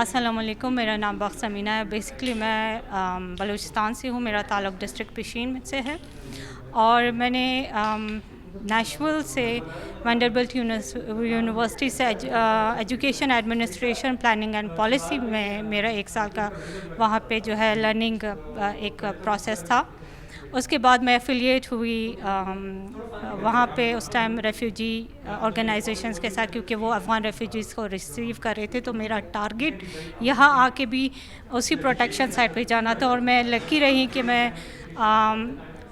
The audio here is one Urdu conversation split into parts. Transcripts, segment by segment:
السلام علیکم، میرا نام بخت سمینہ ہے. بیسکلی میں بلوچستان سے ہوں. میرا تعلق ڈسٹرکٹ پشین سے ہے اور میں نے نیشول سے ونڈربلٹ یونیورسٹی سے education administration planning and policy میں میرا 1 سال کا وہاں پہ جو ہے لرننگ ایک پروسیس تھا. اس کے بعد میں ایفیلیٹ ہوئی وہاں پہ اس ٹائم ریفیوجی آرگنائزیشنس کے ساتھ، کیونکہ وہ افغان ریفیوجیز کو ریسیو کر رہے تھے. تو میرا ٹارگیٹ یہاں آ کے بھی اسی پروٹیکشن سائٹ پہ جانا تھا اور میں لکی رہی کہ میں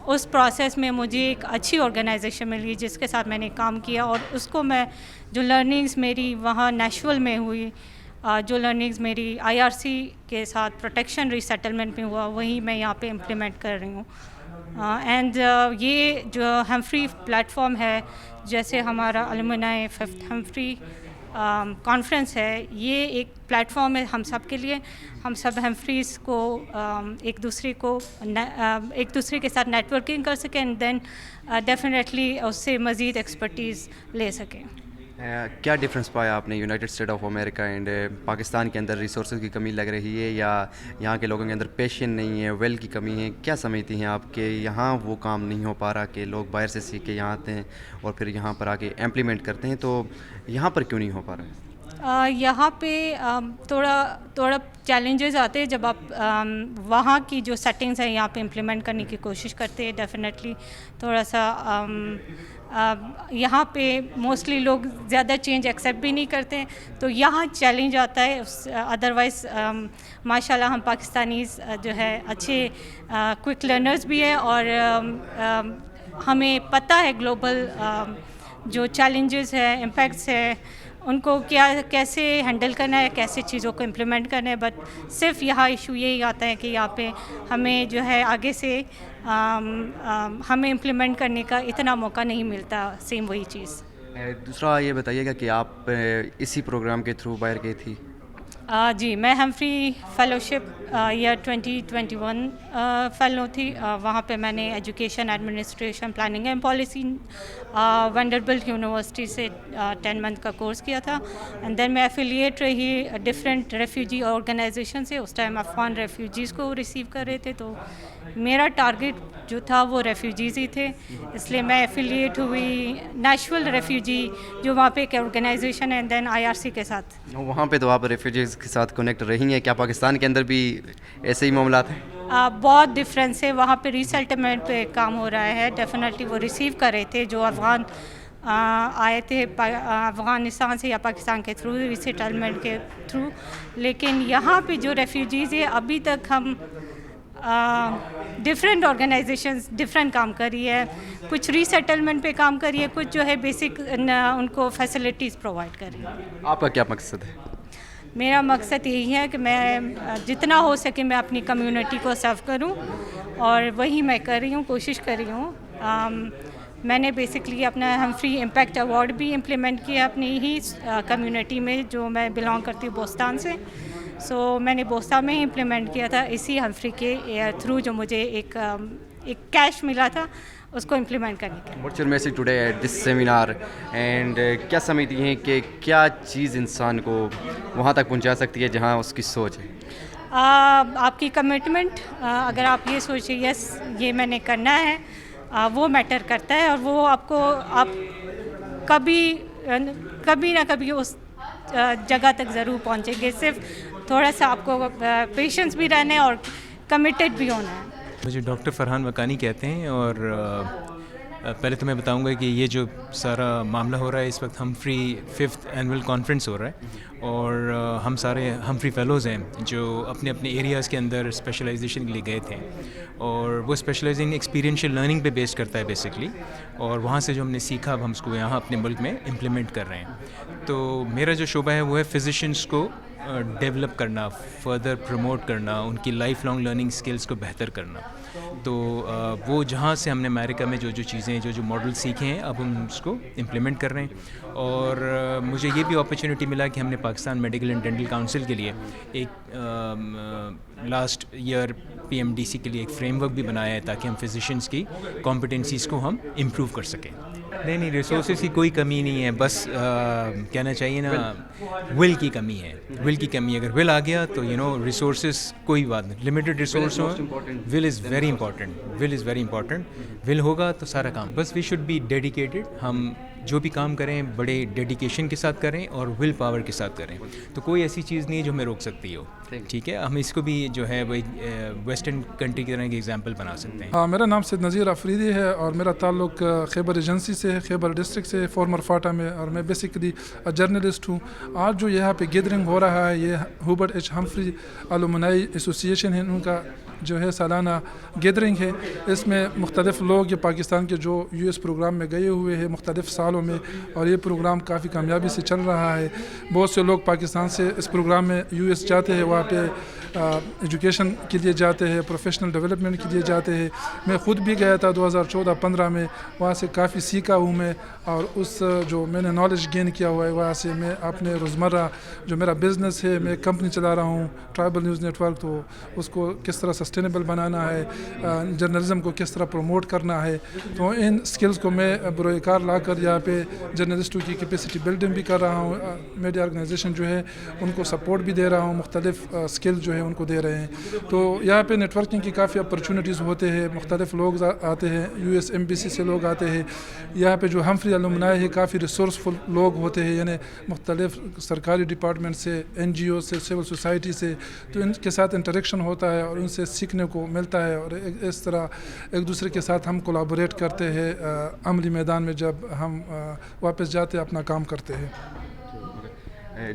اس پروسیس میں مجھے ایک اچھی آرگنائزیشن ملی جس کے ساتھ میں نے کام کیا، اور اس کو میں جو لرننگز میری وہاں نیشول میں ہوئی، جو لرننگز میری IRC کے ساتھ پروٹیکشن ری سیٹلمنٹ میں ہوا، وہی میں یہاں پہ امپلیمنٹ کر رہی ہوں. اینڈ یہ جو ہمفری پلیٹ فارم ہے، جیسے ہمارا الومنائی 5th ہمفری کانفرنس ہے، یہ ایک پلیٹ فارم ہے ہم سب کے لیے. ہم سب ہمفریز کو ایک دوسرے کے ساتھ نیٹ ورکنگ کر سکیں اینڈ دین ڈیفینیٹلی اس سے مزید ایکسپرٹیز لے سکیں. کیا ڈفرینس پایا آپ نے United state of America and Pakistan کے اندر؟ ریسورسز کی کمی لگ رہی ہے یا یہاں کے لوگوں کے اندر پیشن نہیں ہے، ویل کی کمی ہے؟ کیا سمجھتی ہیں آپ کہ یہاں وہ کام نہیں ہو پا رہا کہ لوگ باہر سے سیکھ کے یہاں آتے ہیں اور پھر یہاں پر آ کے امپلیمنٹ کرتے ہیں، تو یہاں پر کیوں نہیں ہو پا رہا ہے؟ یہاں پہ تھوڑا چیلنجز آتے ہیں جب آپ وہاں کی جو سیٹنگز ہیں یہاں پہ امپلیمنٹ کرنے کی کوشش کرتے ہیں. ڈیفینیٹلی تھوڑا سا یہاں پہ موسٹلی لوگ زیادہ چینج ایکسیپٹ بھی نہیں کرتے، تو یہاں چیلنج آتا ہے. ادروائز ماشاء اللہ ہم پاکستانیز جو ہے اچھے کوئک لرنرز بھی ہیں اور ہمیں پتہ ہے گلوبل جو چیلنجز ہیں، امپیکٹس ہے، ان کو کیسے ہینڈل کرنا ہے، کیسے چیزوں کو امپلیمنٹ کرنا ہے. بٹ صرف یہاں ایشو یہی آتا ہے کہ یہاں پہ ہمیں جو ہے آگے سے ہمیں امپلیمنٹ کرنے کا اتنا موقع نہیں ملتا. سیم وہی چیز. دوسرا یہ بتائیے گا کہ آپ اسی پروگرام کے تھرو باہر گئی تھی؟ جی، میں ہمفری فیلوشپ ایئر 2021 فیلو تھی. وہاں پہ میں نے education administration planning and policy Vanderbilt University سے 10 منتھ کا کورس کیا تھا. اینڈ دین میں ایفیلیٹ رہی ڈفرینٹ ریفیوجی آرگنائزیشن سے. اس ٹائم افغان ریفیوجیز کو ریسیو کر رہے تھے، تو میرا ٹارگیٹ جو تھا وہ ریفیوجیز ہی تھے، اس لیے میں ایفیلیٹ ہوئی نیشول ریفیوجی جو وہاں پہ ایک آرگنائزیشن ہے، اینڈ دین IRC کے ساتھ. وہاں پہ تو آپ ریفیوجیز کے ساتھ کنیکٹ رہی ہیں، کیا پاکستان کے اندر بھی ایسے ہی معاملات ہیں؟ بہت ڈفرینس ہے. وہاں پہ ریسیٹلمنٹ پہ کام ہو رہا ہے. ڈیفینیٹلی وہ ریسیو کر رہے تھے جو افغان آئے تھے افغانستان سے یا پاکستان کے تھرو، ریسیٹلمنٹ کے تھرو. لیکن یہاں پہ جو ریفیوجیز ہیں، ابھی تک ہم ڈفرینٹ آرگنائزیشنز ڈفرینٹ کام کری ہے. کچھ ری سیٹلمنٹ پہ کام کری ہے، کچھ جو ہے بیسک ان کو فیسلٹیز پرووائڈ کر رہی ہے. آپ کا کیا مقصد ہے؟ میرا مقصد یہی ہے کہ میں جتنا ہو سکے میں اپنی کمیونٹی کو سرو کروں، اور وہی میں کر رہی ہوں، کوشش کر رہی ہوں. میں نے بیسکلی اپنا ہمفری امپیکٹ ایوارڈ بھی امپلیمنٹ کیا اپنی ہی کمیونٹی میں، جو میں بلانگ کرتی ہوں بوستان سے. سو میں نے بوستان میں ہی امپلیمنٹ کیا تھا اسی ہمفری کے تھرو، جو مجھے ایک کیش ملا تھا اس کو امپلیمنٹ کرنے کے. What's your message today at this seminar and کیا سمجھتی ہیں کہ کیا چیز انسان کو وہاں تک پہنچا سکتی ہے جہاں اس کی سوچ ہے؟ آپ کی کمٹمنٹ. اگر آپ یہ سوچیں یس یہ میں نے کرنا ہے، وہ میٹر کرتا ہے، اور وہ آپ کبھی نہ کبھی اس جگہ تک ضرور پہنچیں گے. صرف تھوڑا سا آپ کو پیشنس بھی رہنا ہے اور کمیٹیڈ بھی ہونا ہے. مجھے ڈاکٹر فرحان وقانی کہتے ہیں، اور پہلے تو میں بتاؤں گا کہ یہ جو سارا معاملہ ہو رہا ہے اس وقت ہمفری 5th اینول کانفرنس ہو رہا ہے، اور ہم سارے ہمفری فیلوز ہیں جو اپنے اپنے ایریاز کے اندر اسپیشلائزیشن کے لیے گئے تھے، اور وہ اسپیشلائزنگ ایکسپیرینشیل لرننگ پہ بیسڈ کرتا ہے بیسکلی، اور وہاں سے جو ہم نے سیکھا اب ہم اس کو یہاں اپنے ملک میں امپلیمنٹ کر رہے ہیں. تو میرا جو شعبہ ہے وہ ہے فزیشینس کو ڈیولپ کرنا، فردر پروموٹ کرنا، ان کی لائف لانگ لرننگ سکلز کو بہتر کرنا. تو وہ جہاں سے ہم نے امریکہ میں جو چیزیں جو ماڈل سیکھے ہیں اب ہم اس کو امپلیمنٹ کر رہے ہیں. اور مجھے یہ بھی اپرچونیٹی ملا کہ ہم نے Pakistan medical and dental council کے لیے ایک لاسٹ ایئر PMDC کے لیے ایک فریم ورک بھی بنایا ہے تاکہ ہم فزیشینس کی کمپٹنسیز کو ہم امپروو کر سکیں. نہیں ریسورسز کی کوئی کمی نہیں ہے, بس کہنا چاہیے نا ول کی کمی ہے. ول کی کمی ہے, اگر ول آ گیا تو ریسورسز کوئی بات نہیں, لمیٹڈ ریسورس ہو, will is very important. Will is very important. Will ہوگا تو سارا کام. بس وی شوڈ بی ڈیڈیکیٹڈ. ہم جو بھی کام کریں بڑے ڈیڈیکیشن کے ساتھ کریں اور ول پاور کے ساتھ کریں, تو کوئی ایسی چیز نہیں ہے جو ہمیں روک سکتی ہو. ٹھیک ہے, ہم اس کو بھی جو ہے وہ ویسٹرن کنٹری کی طرح کی ایگزامپل بنا سکتے ہیں. ہاں, میرا نام سید نذیر آفریدی ہے اور میرا تعلق خیبر ایجنسی سے ہے, خیبر ڈسٹرکٹ سے, فارمر فاٹا میں, اور میں بیسیکلی جرنلسٹ ہوں. آج جو یہاں پہ گیدرنگ ہو رہا ہے یہ ہیوبرٹ ایچ ہمفری الومنائی ایسوسیشن ہے, ان کا جو ہے سالانہ گیدرنگ ہے. اس میں مختلف لوگ یہ پاکستان کے جو یو ایس پروگرام میں گئے ہوئے ہیں مختلف سالوں میں, اور یہ پروگرام کافی کامیابی سے چل رہا ہے. بہت سے لوگ پاکستان سے اس پروگرام میں یو ایس جاتے ہیں, وہاں پہ ایجوکیشن کے لیے جاتے ہیں, پروفیشنل ڈیولپمنٹ کے لیے جاتے ہیں. میں خود بھی گیا تھا 2014-15 میں, وہاں سے کافی سیکھا ہوں میں, اور اس جو میں نے نالج گین کیا ہوا ہے وہاں سے میں اپنے روزمرہ جو میرا بزنس ہے, میں کمپنی چلا رہا ہوں ٹرائبل نیوز نیٹ ورک, تو اس کو کس طرح سسٹینیبل بنانا ہے, جرنلزم کو کس طرح پروموٹ کرنا ہے, تو ان سکلز کو میں بروئے کار لا کر یہاں پہ جرنلسٹوں کی کیپیسٹی بلڈنگ بھی کر رہا ہوں. میڈیا آرگنائزیشن جو ہے ان کو سپورٹ بھی دے رہا ہوں, مختلف سکل جو ہے ان کو دے رہے ہیں. تو یہاں پہ نیٹ ورکنگ کی کافی اپرچونیٹیز ہوتے ہیں, مختلف لوگ آتے ہیں, یو ایس ایمبیسی سے لوگ آتے ہیں. یہاں پہ جو ہمفری الومنائی ہے کافی ریسورسفل لوگ ہوتے ہیں, یعنی مختلف سرکاری ڈپارٹمنٹ سے, این جی او سے, سول سوسائٹی سے, تو ان کے ساتھ انٹریکشن ہوتا ہے اور ان سے سیکھنے کو ملتا ہے, اور اس طرح ایک دوسرے کے ساتھ ہم کولیبوریٹ کرتے ہیں عملی میدان میں جب ہم واپس جاتے اپنا کام کرتے ہیں.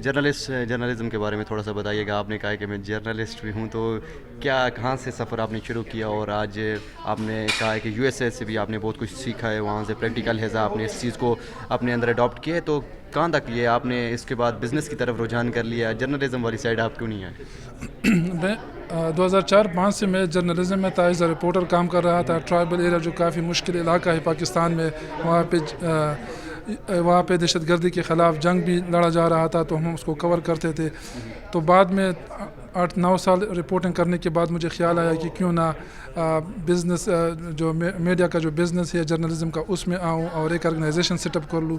جرنلزم کے بارے میں تھوڑا سا بتائیے گا. آپ نے کہا کہ میں جرنلسٹ بھی ہوں, تو کیا کہاں سے سفر آپ نے شروع کیا, اور آج آپ نے کہا ہے کہ یو ایس اے سے بھی آپ نے بہت کچھ سیکھا ہے, وہاں سے پریکٹیکل ہے آپ نے اس چیز کو اپنے اندر اڈاپٹ کیا ہے, تو کہاں تک یہ آپ نے اس کے بعد بزنس کی طرف رجحان کر لیا, جرنلزم والی سائڈ آپ کیوں نہیں آئے؟ میں 2004-5 سے میں جرنلزم میں تھا, ایز اے رپورٹر کام کر رہا تھا. ٹرائبل ایریا جو کافی مشکل علاقہ ہے پاکستان میں, وہاں پہ دہشت گردی کے خلاف جنگ بھی لڑا جا رہا تھا, تو ہم اس کو کور کرتے تھے. تو بعد میں 8-9 سال رپورٹنگ کرنے کے بعد مجھے خیال آیا کہ کیوں نہ بزنس جو میڈیا کا جو بزنس ہے جرنلزم کا اس میں آؤں اور ایک آرگنائزیشن سیٹ اپ کر لوں.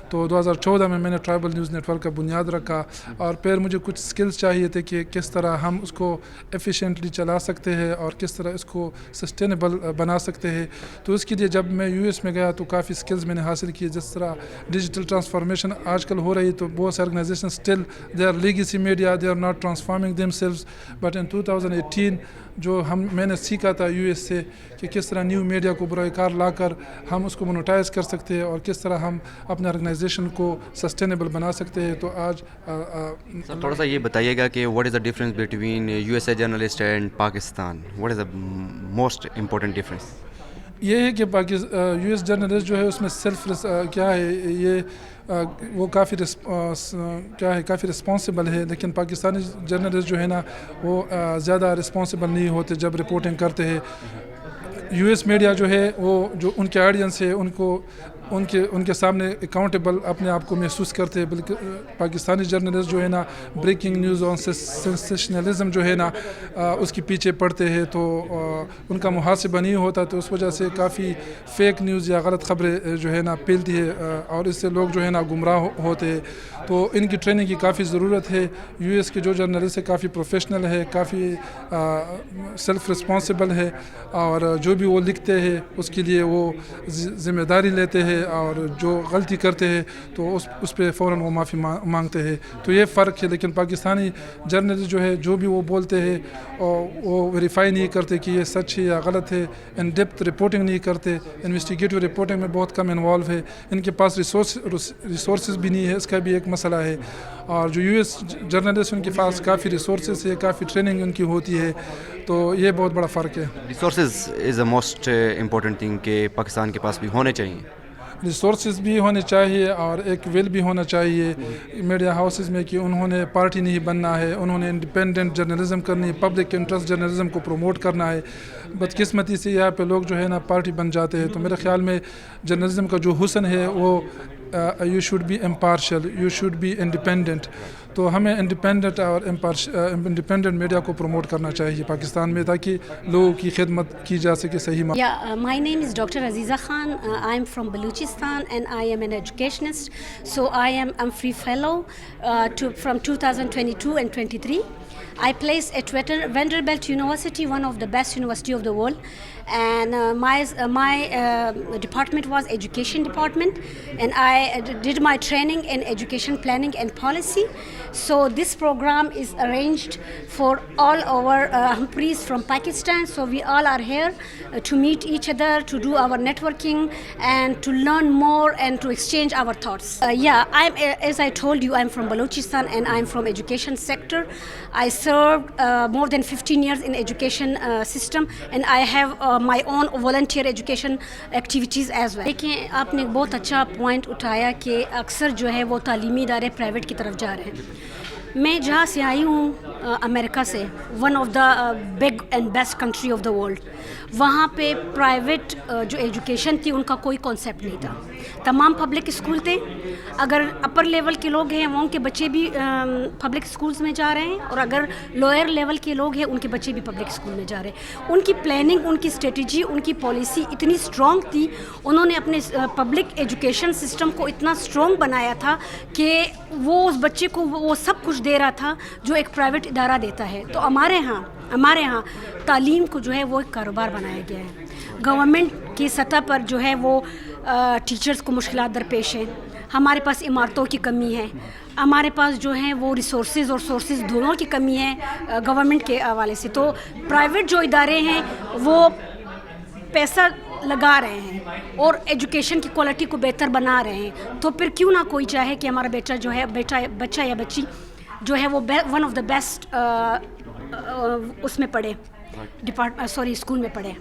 تو 2014 میں نے ٹرائبل نیوز نیٹ ورک کا بنیاد رکھا, اور پھر مجھے کچھ سکلز چاہیے تھے کہ کس طرح ہم اس کو ایفیشینٹلی چلا سکتے ہیں اور کس طرح اس کو سسٹینیبل بنا سکتے ہیں. تو اس کے لیے جب میں یو ایس میں گیا تو کافی سکلز میں نے حاصل کیے, جس طرح ڈیجیٹل ٹرانسفارمیشن آج کل ہو رہی, تو بہت سے organization still they are legacy media, they are not transforming themselves. But in 2018 جو میں نے سیکھا تھا یو ایس سے کہ کس طرح نیو میڈیا کو برائے کار لا کر ہم اس کو مونیٹائز کر سکتے ہیں اور کس طرح ہم اپنے آرگنائزیشن کو سسٹینیبل بنا سکتے ہیں. تو آج تھوڑا سا یہ بتائیے گا کہ what is the difference between U S a journalist and Pakistan, what is the most important difference? یہ ہے کہ یو ایس جرنلسٹ جو ہے اس میں سیلف کیا ہے, یہ وہ کافی رسپانسیبل ہے, لیکن پاکستانی جرنلسٹ جو ہے نا وہ زیادہ رسپانسیبل نہیں ہوتے جب رپورٹنگ کرتے ہیں. یو ایس میڈیا جو ہے وہ جو ان کے آڈینس ہے ان کے سامنے اکاؤنٹیبل اپنے آپ کو محسوس کرتے ہیں, بلکہ پاکستانی جرنلسٹ جو ہے نا بریکنگ نیوز اور سینسیشنلزم جو ہے نا اس کے پیچھے پڑتے ہیں, تو ان کا محاسبہ نہیں ہوتا, تو اس وجہ سے کافی فیک نیوز یا غلط خبریں جو ہے نا پھیلتی ہے, اور اس سے لوگ جو ہے نا گمراہ ہوتے ہیں. تو ان کی ٹریننگ کی کافی ضرورت ہے. یو ایس کے جو جرنلسٹ ہے کافی پروفیشنل ہے, کافی سیلف رسپانسیبل ہے, اور جو بھی وہ لکھتے ہیں اس کے لیے وہ ذمہ داری لیتے ہیں, اور جو غلطی کرتے ہیں تو اس پہ فوراً وہ معافی مانگتے ہیں. تو یہ فرق ہے. لیکن پاکستانی جرنلسٹ جو ہے جو بھی وہ بولتے ہیں وہ ویریفائی نہیں کرتے کہ یہ سچ ہے یا غلط ہے, ان ڈیپتھ رپورٹنگ نہیں کرتے, انویسٹیگیٹو رپورٹنگ میں بہت کم انوالو ہے, ان کے پاس ریسورسز بھی نہیں ہے, اس کا بھی ایک مسئلہ ہے. اور جو یو ایس جرنلسٹ ان کے پاس کافی ریسورسز ہے, کافی ٹریننگ ان کی ہوتی ہے, تو یہ بہت بڑا فرق ہے. Resources is a most important thing کہ پاکستان کے پاس بھی ہونے چاہیے. ریسورسز بھی ہونے چاہیے اور ایک ول بھی ہونا چاہیے میڈیا ہاؤسز میں کہ انہوں نے پارٹی نہیں بننا ہے, انہوں نے انڈیپینڈنٹ جرنلزم کرنی ہے, پبلک انٹرسٹ جرنلزم کو پروموٹ کرنا ہے. بدقسمتی سے یہاں پہ لوگ جو ہے نا پارٹی بن جاتے ہیں. تو میرے خیال میں جرنلزم کا جو حسن ہے وہ you should be impartial, you should be independent. تو ہمیں انڈیپینڈنٹ اور انڈیپینڈنٹ میڈیا کو پروموٹ کرنا چاہیے پاکستان میں تاکہ لوگوں کی خدمت کی جا سکے صحیح معنی. Yeah, my name is Dr. Aziza Khan. I'm from Balochistan and I am an educationist. So I am Humphrey Fellow from 2022 and 23. I placed at Vanderbilt University, one of the best university of the world, and my department was education department, and I did my training in education planning and policy. So this program is arranged for all our Humphreys from Pakistan. So we all are here to meet each other, to do our networking, and to learn more and to exchange our thoughts. As I told you, I'm from Balochistan and I'm from education sector. I served more than 15 years in education system, and I have my own volunteer education activities as well. دیکھیں آپ نے ایک بہت اچھا پوائنٹ اٹھایا کہ اکثر جو ہے وہ تعلیمی ادارے پرائیویٹ کی طرف جا رہے ہیں. میں جہاں سے آئی ہوں امریکہ سے, one of the big and best country of the world, وہاں پہ پرائیویٹ جو ایجوکیشن تھی ان کا کوئی کانسیپٹ نہیں تھا. تمام پبلک اسکول تھے. اگر اپر لیول کے لوگ ہیں وہ ان کے بچے بھی پبلک اسکولز میں جا رہے ہیں, اور اگر لوئر لیول کے لوگ ہیں ان کے بچے بھی پبلک اسکول میں جا رہے ہیں. ان کی پلاننگ, ان کی اسٹریٹجی, ان کی پالیسی اتنی اسٹرانگ تھی. انہوں نے اپنے پبلک ایجوکیشن سسٹم کو اتنا اسٹرانگ بنایا تھا کہ وہ اس بچے کو وہ سب کچھ دے رہا تھا جو ایک پرائیویٹ ادارہ دیتا ہے. تو ہمارے ہاں تعلیم کو جو ہے وہ ایک کاروبار بنایا گیا ہے. گورنمنٹ کی سطح پر جو ہے وہ ٹیچرز کو مشکلات درپیش ہیں. ہمارے پاس عمارتوں کی کمی ہے, ہمارے پاس جو ہیں وہ ریسورسز اور سورسز دونوں کی کمی ہے گورنمنٹ کے حوالے سے. تو پرائیویٹ جو ادارے ہیں وہ پیسہ لگا رہے ہیں اور ایجوکیشن کی کوالٹی کو بہتر بنا رہے ہیں. تو پھر کیوں نہ کوئی چاہے کہ ہمارا بیٹا جو ہے بچہ یا بچی جو ہے وہ ون آف دا بیسٹ اس میں پڑھے, اسکول میں پڑھے.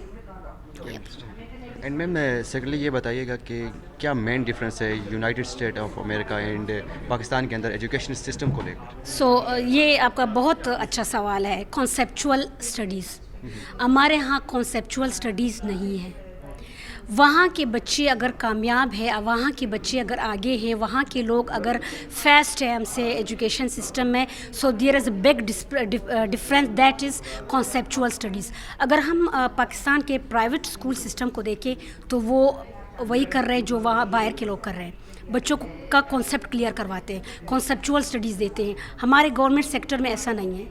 اینڈ میم سیکنڈلی یہ بتائیے گا کہ کیا مین ڈفرینس ہے United state of America and Pakistan کے اندر ایجوکیشن سسٹم کو لے کر؟ سو یہ آپ کا بہت اچھا سوال ہے. کانسیپچول اسٹڈیز, ہمارے ہاں کانسیپچول اسٹڈیز نہیں ہے. وہاں کے بچے اگر کامیاب ہے, وہاں کے بچے اگر آگے ہیں, وہاں کے لوگ اگر فیسٹ ہیں ہم سے ایجوکیشن سسٹم میں, so there is a big difference, that is conceptual studies. اگر ہم پاکستان کے پرائیویٹ اسکول سسٹم کو دیکھیں تو وہ وہی کر رہے ہیں جو وہاں باہر کے لوگ کر رہے ہیں. بچوں کا کانسیپٹ کلیئر کرواتے ہیں, کانسیپچول اسٹڈیز دیتے ہیں. ہمارے گورنمنٹ سیکٹر میں ایسا نہیں ہے.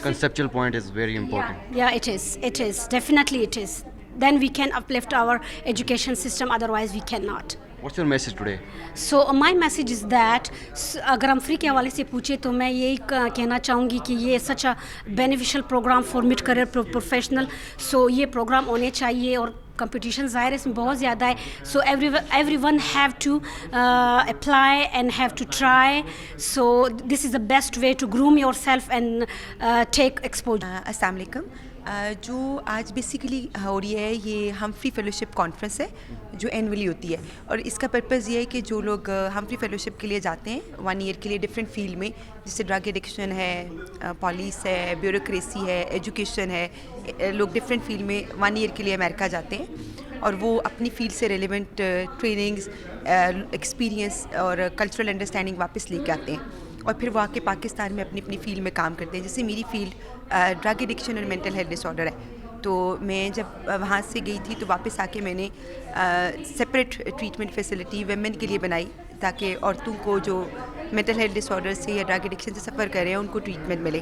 conceptual point is very important. Yeah, it is definitely it is. Then we can uplift our education system, otherwise we cannot. What's your message today? So my message is that اگر ہم فری کے حوالے سے پوچھیں تو میں یہی کہنا چاہوں گی کہ یہ such a beneficial programme for mid career professional. So یہ پروگرام ہونے چاہیے, اور کمپٹیشن ظاہر ہے اس میں بہت زیادہ ہے. So everyone have to apply and have to try. So this is the best way to groom yourself and take exposure. السلام علیکم. جو آج بیسیکلی ہو رہی ہے یہ ہمفری فیلوشپ کانفرنس ہے جو اینولی ہوتی ہے, اور اس کا پرپز یہ ہے کہ جو لوگ ہمفری فیلوشپ کے لیے جاتے ہیں 1 ایئر کے لیے ڈفرینٹ فیلڈ میں, جیسے ڈرگ ایڈکشن ہے, پولیس ہے, بیوروکریسی ہے, ایجوکیشن ہے, لوگ ڈفرینٹ فیلڈ میں 1 ایئر کے لیے امریکہ جاتے ہیں, اور وہ اپنی فیلڈ سے ریلیونٹ ٹریننگز, ایکسپیرینس اور کلچرل انڈرسٹینڈنگ واپس لے کے آتے ہیں, اور پھر وہ آ کے پاکستان میں اپنی فیلڈ میں کام کرتے ہیں. جیسے میری فیلڈ ڈرگ ایڈکشن اور مینٹل ہیلتھ ڈس آرڈر ہے, تو میں جب وہاں سے گئی تھی تو واپس آ کے میں نے سپریٹ ٹریٹمنٹ فیسلٹی ویمن کے لیے بنائی, تاکہ عورتوں کو جو مینٹل ہیلتھ ڈس آرڈر سے یا ڈرگ ایڈکشن سے سفر کر رہے ہیں ان کو ٹریٹمنٹ ملے.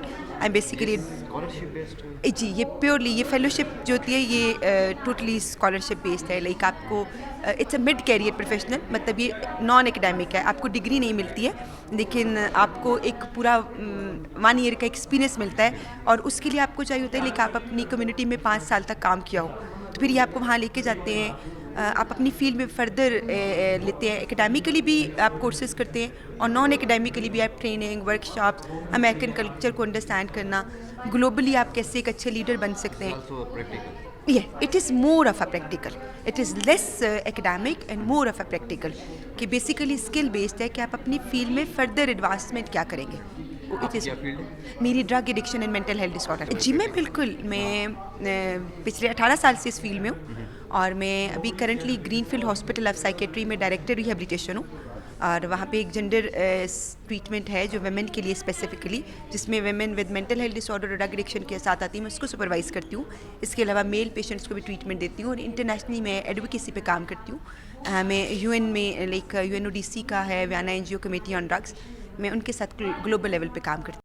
بیسیکلی جی یہ پیورلی یہ فیلوشپ جو ہوتی ہے یہ ٹوٹلی اسکالرشپ بیسڈ ہے. لائک آپ کو it's a mid career professional, مطلب یہ نان اکیڈیمک ہے, آپ کو ڈگری نہیں ملتی ہے لیکن آپ کو ایک پورا 1 ایئر کا ایکسپیرینس ملتا ہے, اور اس کے لیے آپ کو چاہیے ہوتا ہے لیکن آپ اپنی کمیونٹی میں 5 سال تک کام کیا ہو, تو پھر یہ آپ کو وہاں لے کے جاتے ہیں. آپ اپنی فیلڈ میں فردر لیتے ہیں. اکیڈیمیکلی بھی آپ کورسز کرتے ہیں, اور نان اکیڈیمیکلی بھی آپ training, work shops, American culture کو انڈرسٹینڈ کرنا, گلوبلی آپ کیسے ایک اچھے لیڈر بن سکتے ہیں. it is more of a practical, it is less academic and more of a practical, کہ بیسیکلی اسکل بیسڈ ہے کہ آپ اپنی فیلڈ میں فردر ایڈوانسمنٹ کیا کریں گے. میری drug addiction and mental health disorder. جی میں بالکل, میں پچھلے 18 سال سے اس فیلڈ میں ہوں, اور میں ابھی currently green field hospital of psychiatry میں ڈائریکٹر ریہیبلیٹیشن ہوں. اور وہاں پہ ایک جنڈر ٹریٹمنٹ ہے جو ویمن کے لیے اسپیسیفکلی، جس میں women with mental health disorder اور ڈرگ ایڈکشن کے ساتھ آتی ہیں، میں اس کو سپروائز کرتی ہوں. اس کے علاوہ میل پیشنٹس کو بھی ٹریٹمنٹ دیتی ہوں، اور انٹرنیشنلی میں ایڈوکیسی پہ کام کرتی ہوں. میں یو این میں لائک UNODC کا ہے Vienna NGO committee on drugs, میں ان کے ساتھ گلوبل لیول پہ کام کرتی ہوں.